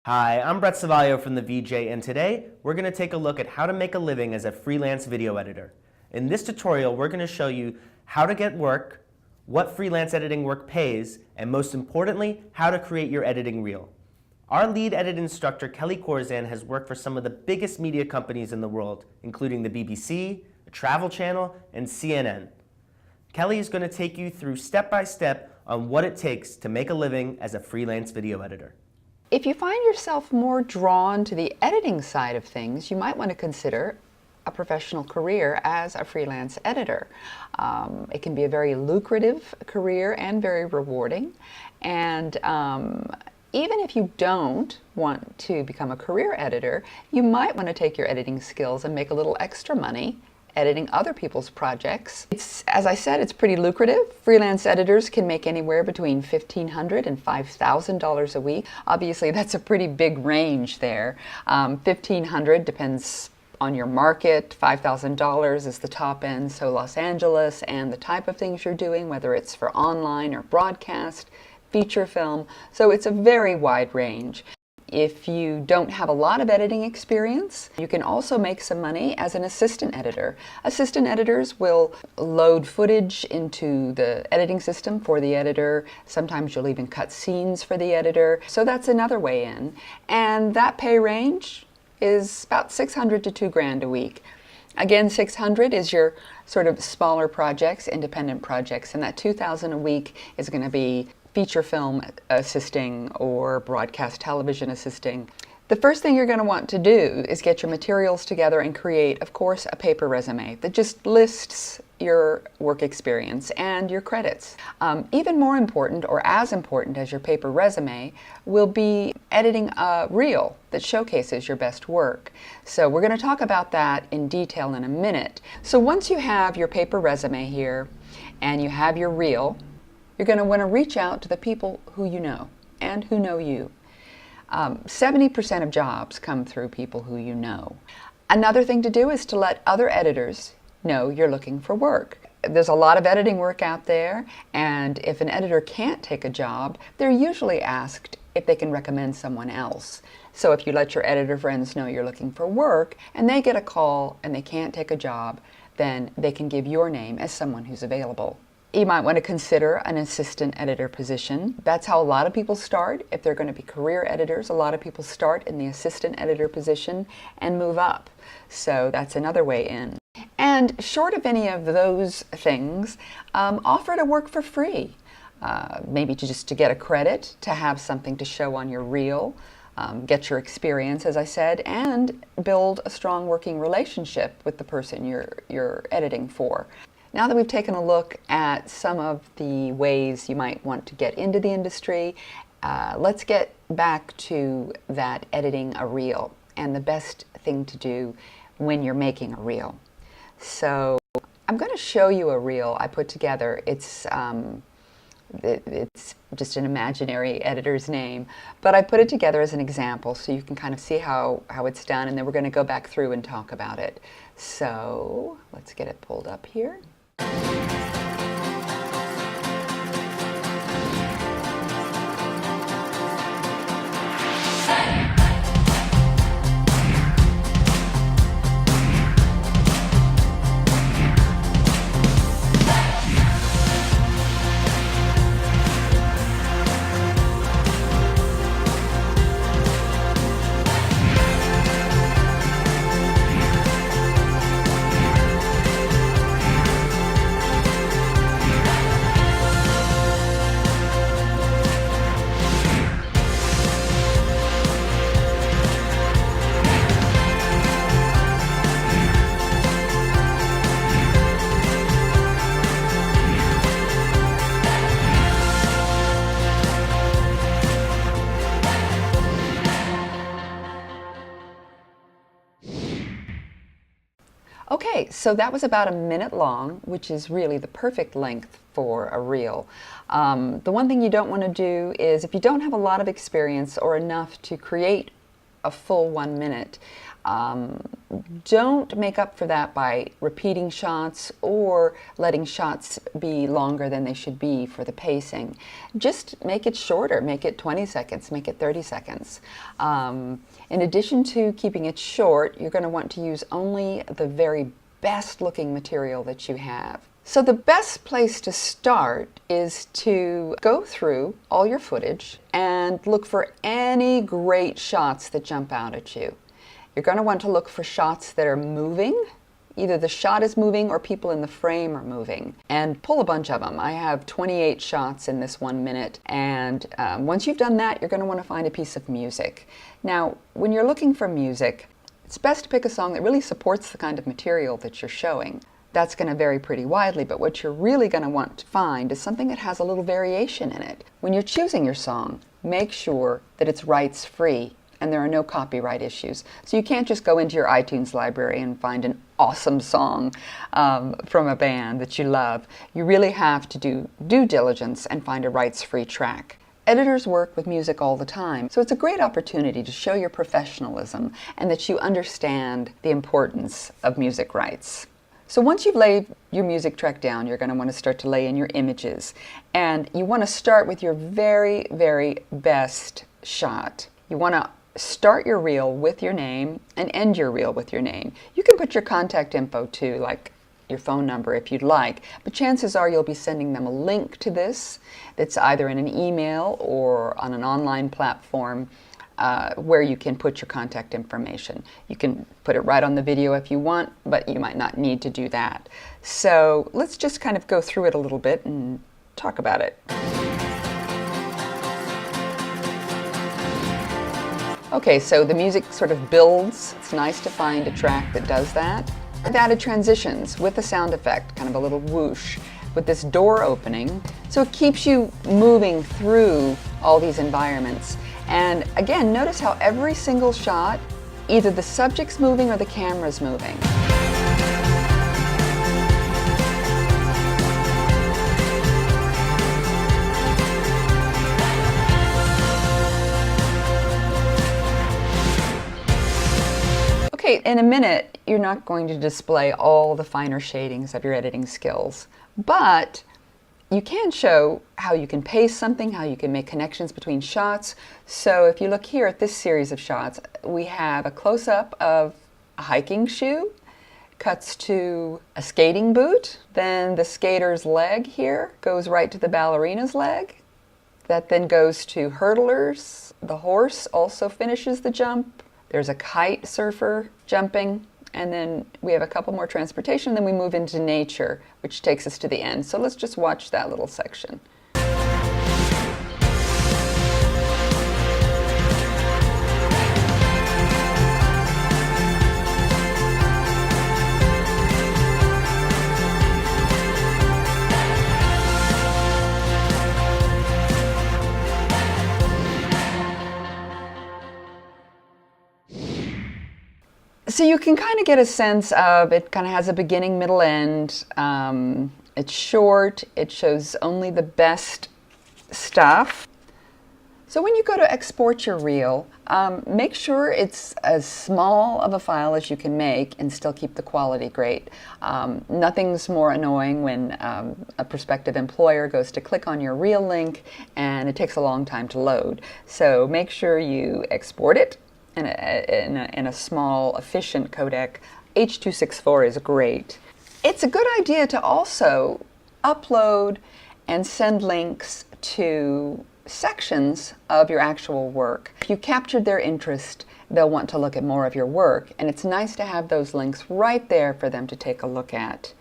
Hi, I'm Brett Savaglio from the VJ, and today we're going to take a look at how to make a living as a freelance video editor. In this tutorial, we're going to show you how to get work, what freelance editing work pays, and most importantly, how to create your editing reel. Our lead edit instructor, Kelly Corzan, has worked for some of the biggest media companies in the world, including the BBC, the Travel Channel, and CNN. Kelly is going to take you through step by step on what it takes to make a living as a freelance video editor. If you find yourself more drawn to the editing side of things, you might want to consider a professional career as a freelance editor. It can be a very lucrative career and very rewarding. And even if you don't want to become a career editor, you might want to take your editing skills and make a little extra money editing other people's projects. As I said, it's pretty lucrative. Freelance editors can make anywhere between $1,500 and $5,000 a week. Obviously, that's a pretty big range there. $1,500 depends on your market. $5,000 is the top end, so Los Angeles and the type of things you're doing, whether it's for online or broadcast, feature film. So it's a very wide range. If you don't have a lot of editing experience, you can also make some money as an assistant editor. Assistant editors will load footage into the editing system for the editor. Sometimes you'll even cut scenes for the editor. So that's another way in. And that pay range is about $600 to $2,000 a week. Again, $600 is your sort of smaller projects, independent projects, and that $2,000 a week is going to be feature film assisting or broadcast television assisting. The first thing you're going to want to do is get your materials together and create, of course, a paper resume that just lists your work experience and your credits. Even more important, or as important as your paper resume, will be editing a reel that showcases your best work. So we're going to talk about that in detail in a minute. So once you have your paper resume here and you have your reel, you're going to want to reach out to the people who you know and who know you. 70% of jobs come through people who you know. Another thing to do is to let other editors know you're looking for work. There's a lot of editing work out there, and if an editor can't take a job, they're usually asked if they can recommend someone else. So if you let your editor friends know you're looking for work and they get a call and they can't take a job, then they can give your name as someone who's available. You might want to consider an assistant editor position. That's how a lot of people start. If they're going to be career editors, a lot of people start in the assistant editor position and move up. So that's another way in. And short of any of those things, offer to work for free. Maybe just to get a credit, to have something to show on your reel, get your experience, as I said, and build a strong working relationship with the person you're editing for. Now that we've taken a look at some of the ways you might want to get into the industry, let's get back to that editing a reel and the best thing to do when you're making a reel. So I'm going to show you a reel I put together. It's just an imaginary editor's name, but I put it together as an example so you can kind of see how it's done, and then we're going to go back through and talk about it. So let's get it pulled up here. Okay, so that was about a minute long, which is really the perfect length for a reel. The one thing you don't want to do is, if you don't have a lot of experience or enough to create a full 1 minute. Don't make up for that by repeating shots or letting shots be longer than they should be for the pacing. Just make it shorter, make it 20 seconds, make it 30 seconds. In addition to keeping it short, you're going to want to use only the very best looking material that you have. So the best place to start is to go through all your footage and look for any great shots that jump out at you. You're going to want to look for shots that are moving. Either the shot is moving or people in the frame are moving. And pull a bunch of them. I have 28 shots in this 1 minute. And once you've done that, you're going to want to find a piece of music. Now, when you're looking for music, it's best to pick a song that really supports the kind of material that you're showing. That's going to vary pretty widely, but what you're really going to want to find is something that has a little variation in it. When you're choosing your song, make sure that it's rights-free and there are no copyright issues. So you can't just go into your iTunes library and find an awesome song from a band that you love. You really have to do due diligence and find a rights-free track. Editors work with music all the time, so it's a great opportunity to show your professionalism and that you understand the importance of music rights. So once you've laid your music track down, you're going to want to start to lay in your images. And you want to start with your very, very best shot. You want to start your reel with your name and end your reel with your name. You can put your contact info too, like your phone number if you'd like, but chances are you'll be sending them a link to this that's either in an email or on an online platform where you can put your contact information. You can put it right on the video if you want, but you might not need to do that. So let's just kind of go through it a little bit and talk about it. Okay, so the music sort of builds. It's nice to find a track that does that. I've added transitions with a sound effect, kind of a little whoosh, with this door opening, so it keeps you moving through all these environments. And again, notice how every single shot, either the subject's moving or the camera's moving. Okay, in a minute, you're not going to display all the finer shadings of your editing skills, but you can show how you can pace something, how you can make connections between shots. So if you look here at this series of shots, we have a close-up of a hiking shoe, cuts to a skating boot, then the skater's leg here goes right to the ballerina's leg. That then goes to hurdlers. The horse also finishes the jump. There's a kite surfer jumping. And then we have a couple more transportation, then we move into nature, which takes us to the end. So let's just watch that little section. So you can kind of get a sense of it kind of has a beginning, middle, end. It's short. It shows only the best stuff. So when you go to export your reel, make sure it's as small of a file as you can make and still keep the quality great. Nothing's more annoying when a prospective employer goes to click on your reel link and it takes a long time to load. So make sure you export it in a small, efficient codec. H.264 is great. It's a good idea to also upload and send links to sections of your actual work. If you captured their interest, they'll want to look at more of your work, and it's nice to have those links right there for them to take a look at.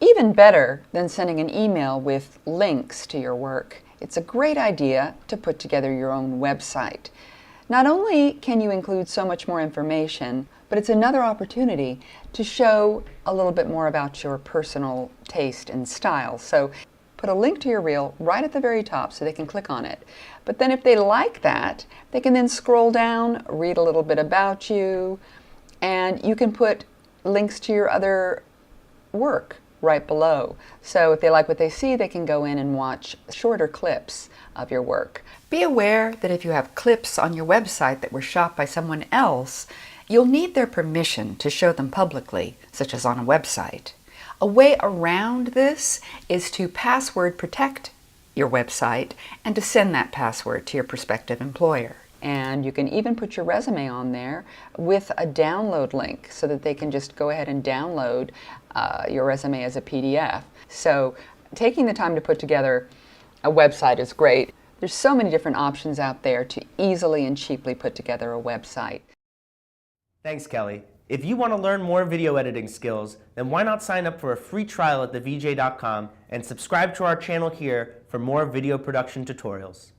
Even better than sending an email with links to your work, it's a great idea to put together your own website. Not only can you include so much more information, but it's another opportunity to show a little bit more about your personal taste and style. So put a link to your reel right at the very top so they can click on it. But then if they like that, they can then scroll down, read a little bit about you, and you can put links to your other work right below. So if they like what they see, they can go in and watch shorter clips of your work. Be aware that if you have clips on your website that were shot by someone else, you'll need their permission to show them publicly, such as on a website. A way around this is to password protect your website and to send that password to your prospective employer. And you can even put your resume on there with a download link so that they can just go ahead and download your resume as a PDF. So taking the time to put together a website is great. There's so many different options out there to easily and cheaply put together a website. Thanks, Kelly. If you want to learn more video editing skills, then why not sign up for a free trial at thevj.com and subscribe to our channel here for more video production tutorials.